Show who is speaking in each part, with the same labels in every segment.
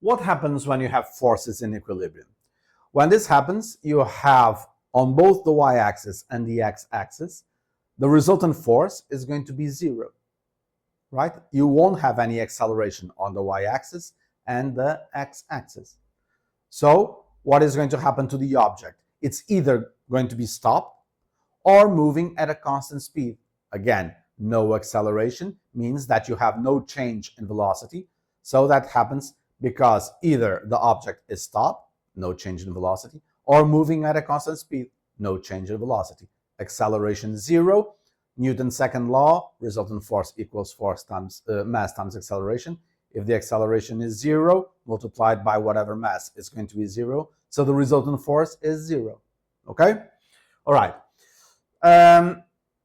Speaker 1: What happens when you have forces in equilibrium? When this happens, you have on both the y-axis and the x-axis, the resultant force is going to be zero, right? You won't have any acceleration on the y-axis and the x-axis. So what is going to happen to the object? It's either going to be stopped or moving at a constant speed. Again, no acceleration means that you have no change in velocity. So that happens because either the object is stopped, no change in velocity, or moving at a constant speed, no change in velocity. Acceleration zero, Newton's second law, resultant force equals force times mass times acceleration. If the acceleration is zero, multiplied by whatever mass, it's going to be zero. So the resultant force is zero. Okay? All right.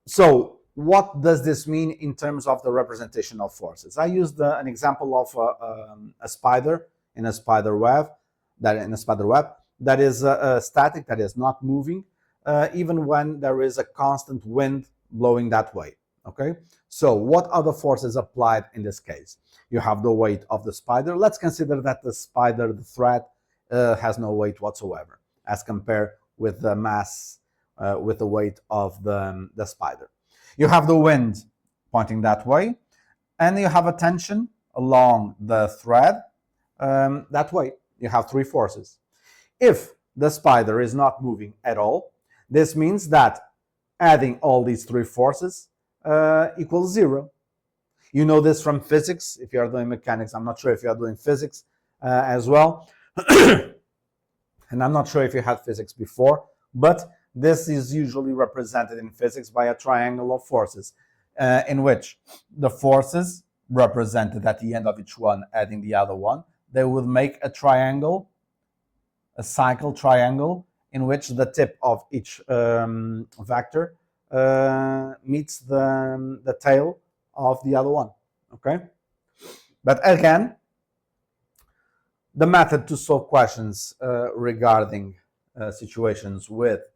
Speaker 1: So what does this mean in terms of the representation of forces? I used an example of a spider in a spider web that is static, that is not moving, even when there is a constant wind blowing that way. Okay, so what are the forces applied in this case? You have the weight of the spider. Let's consider that the spider, the thread, has no weight whatsoever as compared with the mass, with the weight of the spider. You have the wind pointing that way, and you have a tension along the thread that way. You have three forces. If the spider is not moving at all, this means that adding all these three forces equals zero. You know this from physics. If you are doing mechanics, I'm not sure if you are doing physics as well. And I'm not sure if you had physics before, but this is usually represented in physics by a triangle of forces, in which the forces represented at the end of each one, adding the other one, they will make a triangle, a cycle triangle, in which the tip of each vector meets the tail of the other one. Okay? But again, the method to solve questions regarding situations with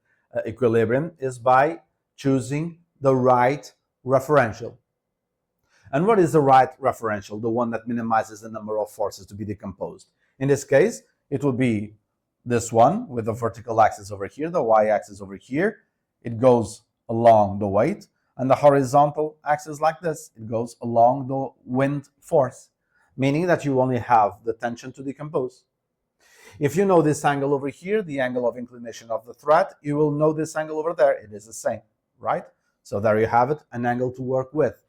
Speaker 1: equilibrium is by choosing the right referential. And what is the right referential? The one that minimizes the number of forces to be decomposed. In this case, it will be this one with the vertical axis over here, the y-axis over here. It goes along the weight, and the horizontal axis like this. It goes along the wind force, meaning that you only have the tension to decompose. If you know this angle over here, the angle of inclination of the thread, you will know this angle over there. It is the same, right? So there you have it, an angle to work with.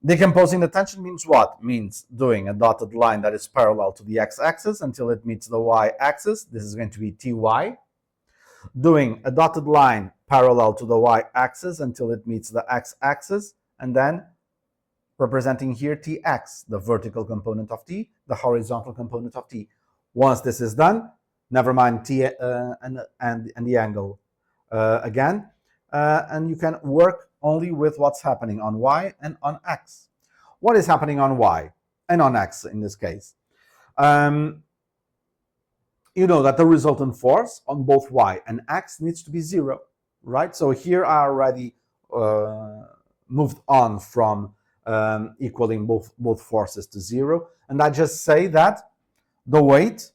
Speaker 1: Decomposing the tension means what? Means doing a dotted line that is parallel to the x-axis until it meets the y-axis. This is going to be ty. Doing a dotted line parallel to the y-axis until it meets the x-axis, and then representing here tx, the vertical component of t, the horizontal component of t. Once this is done, never mind t and the angle again, and you can work only with what's happening on y and on x. What is happening on y and on x in this case? You know that the resultant force on both y and x needs to be zero, right? So here I already moved on from equaling both forces to zero, and I just say that the weight,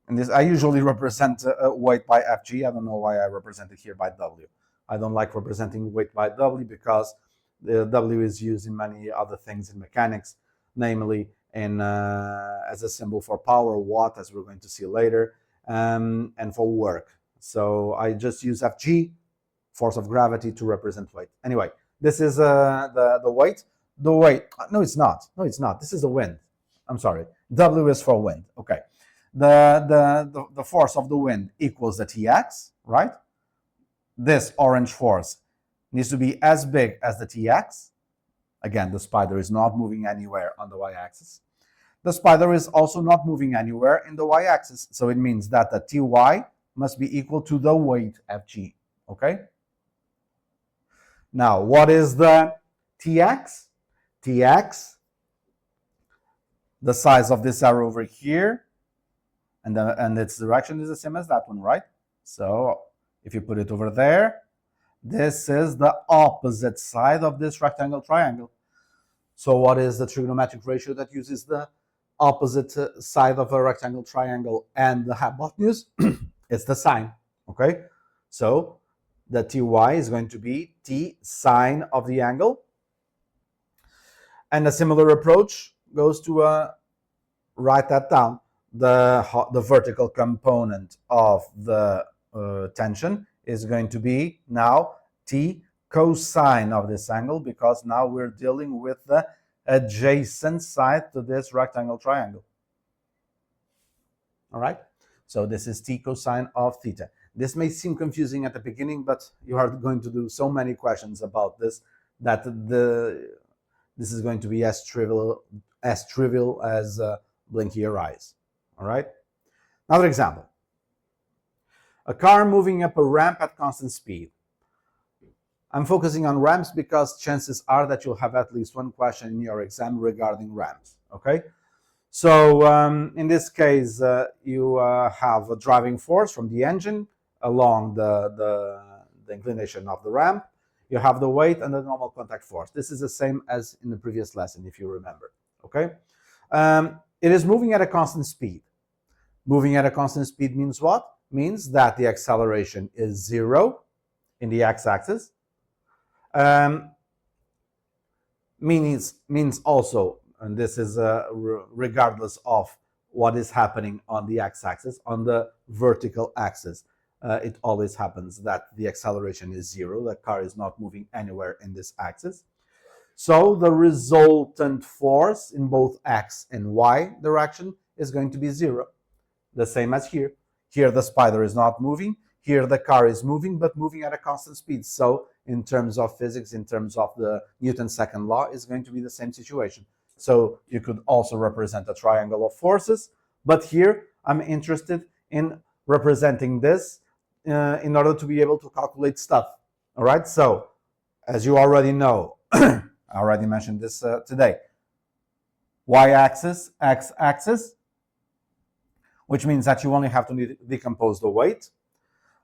Speaker 1: and this I usually represent weight by Fg. I don't know why I represent it here by W. I don't like representing weight by W because the W is used in many other things in mechanics, namely in as a symbol for power, watt, as we're going to see later, and for work. So I just use Fg, force of gravity, to represent weight. Anyway, this is the weight. The weight, no, it's not. No, it's not. This is the wind. I'm sorry. W is for wind. Okay. The force of the wind equals the Tx, right? This orange force needs to be as big as the Tx. Again, the spider is not moving anywhere on the y-axis. The spider is also not moving anywhere in the y-axis. So it means that the Ty must be equal to the weight Fg. Okay? Now, what is the Tx? Tx, the size of this arrow over here, and its direction is the same as that one, right? So if you put it over there, this is the opposite side of this rectangle triangle. So what is the trigonometric ratio that uses the opposite side of a rectangle triangle and the hypotenuse? It's the sine, okay? So the ty is going to be t sine of the angle. And a similar approach goes to write that down. The vertical component of the tension is going to be now t cosine of this angle, because now we're dealing with the adjacent side to this rectangle triangle. All right? So this is t cosine of theta. This may seem confusing at the beginning, but you are going to do so many questions about this that this is going to be as trivial as blink your eyes. All right? Another example. A car moving up a ramp at constant speed. I'm focusing on ramps because chances are that you'll have at least one question in your exam regarding ramps, okay? So in this case, you have a driving force from the engine along the inclination of the ramp. You have the weight and the normal contact force. This is the same as in the previous lesson, if you remember, okay? It is moving at a constant speed. Moving at a constant speed means what? Means that the acceleration is 0 in the x-axis. Means also, and this is regardless of what is happening on the x-axis, on the vertical axis, it always happens that the acceleration is 0. The car is not moving anywhere in this axis. So the resultant force in both x and y direction is going to be 0. The same as here. Here the spider is not moving. Here the car is moving, but moving at a constant speed. So in terms of physics, in terms of the Newton's second law, is going to be the same situation. So you could also represent a triangle of forces, but here I'm interested in representing this in order to be able to calculate stuff. All right, so as you already know, I already mentioned this today, y-axis, x-axis, which means that you only have to decompose the weight.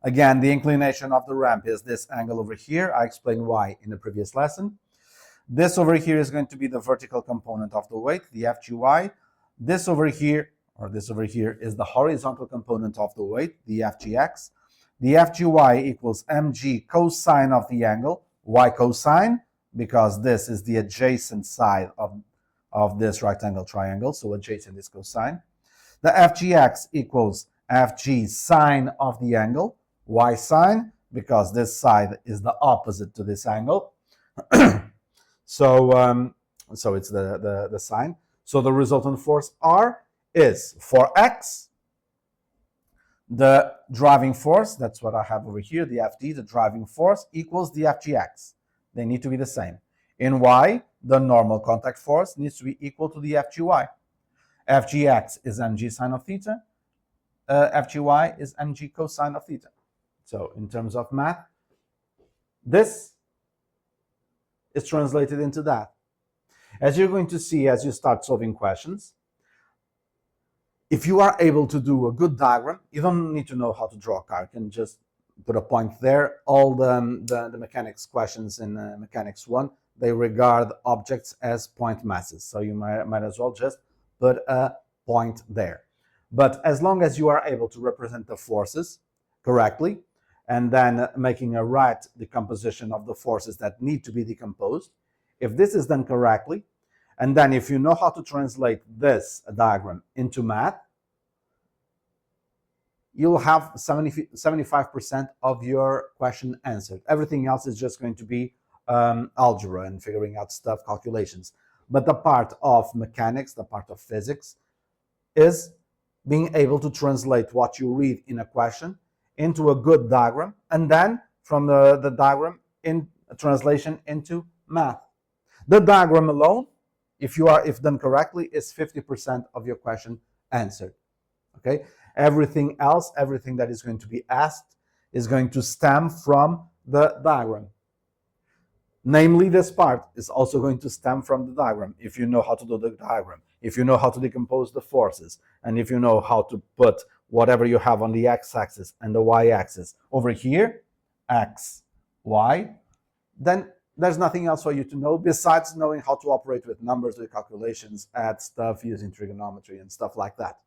Speaker 1: Again, the inclination of the ramp is this angle over here. I explained why in the previous lesson. This over here is going to be the vertical component of the weight, the FGY. This over here, or this over here, is the horizontal component of the weight, the FGX. The FGY equals mg cosine of the angle, y cosine, because this is the adjacent side of this rectangle triangle, so adjacent is cosine. The FGX equals fg sine of the angle, y sine, because this side is the opposite to this angle. So it's the sine. So the resultant force R is for x, the driving force, that's what I have over here, the FD, the driving force, equals the FGX. They need to be the same. In y, the normal contact force needs to be equal to the FGY. FGX is mg sine of theta. FGY is mg cosine of theta. So in terms of math, this is translated into that. As you're going to see as you start solving questions, if you are able to do a good diagram, you don't need to know how to draw a car. You can just put a point there. All the mechanics questions in Mechanics 1, they regard objects as point masses. So you might as well just put a point there. But as long as you are able to represent the forces correctly, and then making a right decomposition of the forces that need to be decomposed, if this is done correctly, and then if you know how to translate this diagram into math, you'll have 75% of your question answered. Everything else is just going to be algebra and figuring out stuff, calculations. But the part of mechanics, the part of physics, is being able to translate what you read in a question into a good diagram, and then from the diagram in a translation into math. The diagram alone, if done correctly, is 50% of your question answered. Okay? Everything else, everything that is going to be asked, is going to stem from the diagram. Namely, this part is also going to stem from the diagram. If you know how to do the diagram, if you know how to decompose the forces, and if you know how to put whatever you have on the x-axis and the y-axis over here, x, y, then there's nothing else for you to know besides knowing how to operate with numbers, with calculations, add stuff using trigonometry and stuff like that.